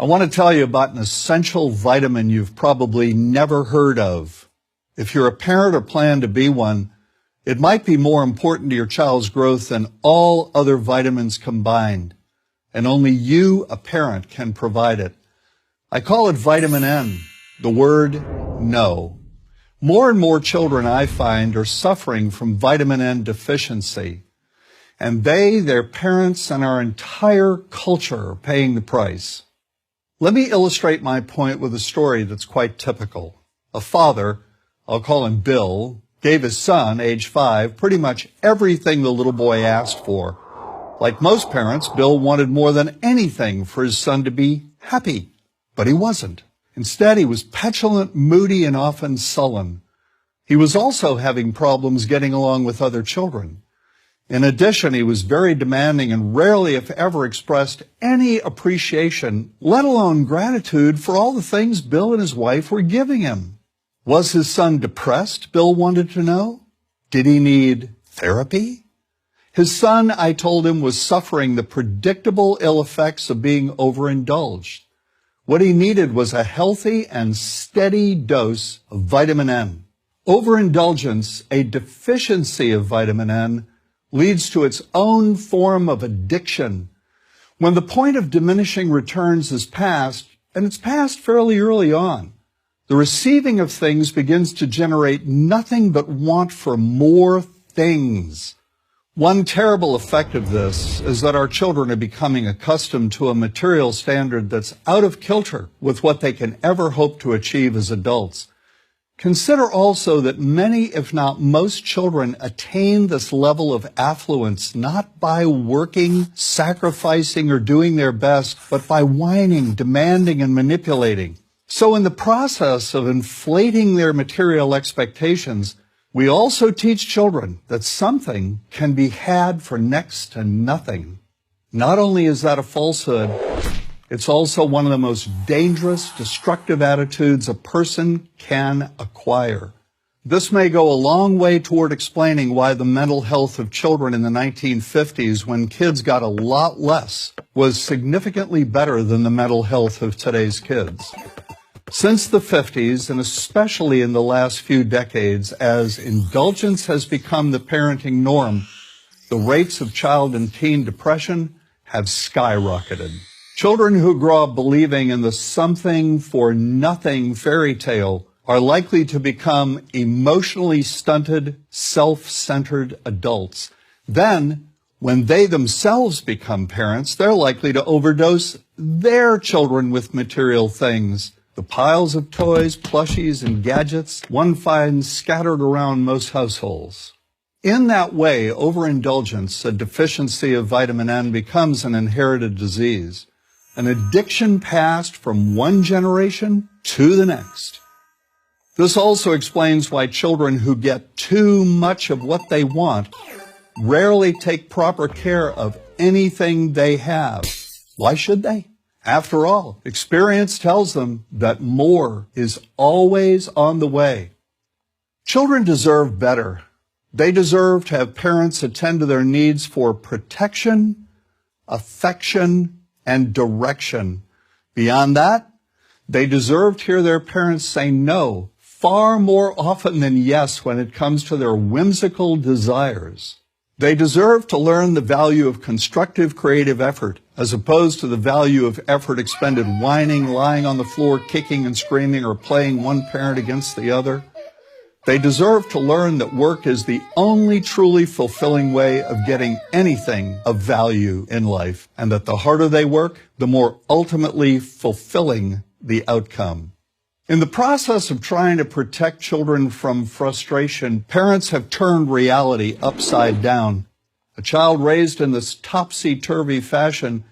I want to tell you about an essential vitamin you've probably never heard of. If you're a parent or plan to be one, it might be more important to your child's growth than all other vitamins combined, and only you, a parent, can provide it. I call it vitamin N, the word no. More and more children, I find, are suffering from vitamin N deficiency, and they, their parents, and our entire culture are paying the price. Let me illustrate my point with a story that's quite typical. A father, I'll call him Bill, gave his son, age 5, pretty much everything the little boy asked for. Like most parents, Bill wanted more than anything for his son to be happy, but he wasn't. Instead, he was petulant, moody, and often sullen. He was also having problems getting along with other children. In addition, he was very demanding and rarely, if ever, expressed any appreciation, let alone gratitude, for all the things Bill and his wife were giving him. Was his son depressed, Bill wanted to know? Did he need therapy? His son, I told him, was suffering the predictable ill effects of being overindulged. What he needed was a healthy and steady dose of vitamin N. Overindulgence, a deficiency of vitamin N, leads to its own form of addiction. When the point of diminishing returns is passed, and it's passed fairly early on, the receiving of things begins to generate nothing but want for more things. One terrible effect of this is that our children are becoming accustomed to a material standard that's out of kilter with what they can ever hope to achieve as adults. Consider also that many, if not most, children attain this level of affluence not by working, sacrificing, or doing their best, but by whining, demanding, and manipulating. So in the process of inflating their material expectations, we also teach children that something can be had for next to nothing. Not only is that a falsehood, it's also one of the most dangerous, destructive attitudes a person can acquire. This may go a long way toward explaining why the mental health of children in the 1950s, when kids got a lot less, was significantly better than the mental health of today's kids. Since the 50s, and especially in the last few decades, as indulgence has become the parenting norm, the rates of child and teen depression have skyrocketed. Children who grow up believing in the something for nothing fairy tale are likely to become emotionally stunted, self-centered adults. Then, when they themselves become parents, they're likely to overdose their children with material things. The piles of toys, plushies, and gadgets one finds scattered around most households. In that way, overindulgence, a deficiency of vitamin N, becomes an inherited disease, an addiction passed from one generation to the next. This also explains why children who get too much of what they want rarely take proper care of anything they have. Why should they? After all, experience tells them that more is always on the way. Children deserve better. They deserve to have parents attend to their needs for protection, affection, and direction. Beyond that, they deserve to hear their parents say no far more often than yes when it comes to their whimsical desires. They deserve to learn the value of constructive creative effort as opposed to the value of effort expended whining, lying on the floor, kicking and screaming, or playing one parent against the other. They deserve to learn that work is the only truly fulfilling way of getting anything of value in life, and that the harder they work, the more ultimately fulfilling the outcome. In the process of trying to protect children from frustration, parents have turned reality upside down. A child raised in this topsy-turvy fashion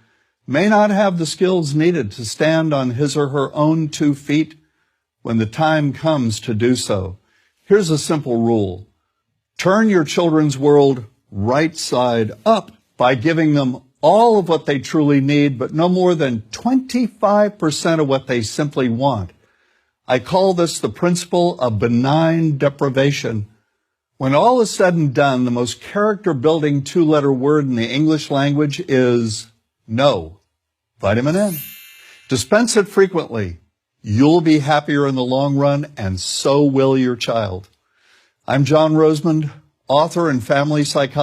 may not have the skills needed to stand on his or her own 2 feet when the time comes to do so. Here's a simple rule. Turn your children's world right side up by giving them all of what they truly need, but no more than 25% of what they simply want. I call this the principle of benign deprivation. When all is said and done, the most character-building 2-letter word in the English language is no. Vitamin N. Dispense it frequently. You'll be happier in the long run, and so will your child. I'm John Rosemond, author and family psychologist.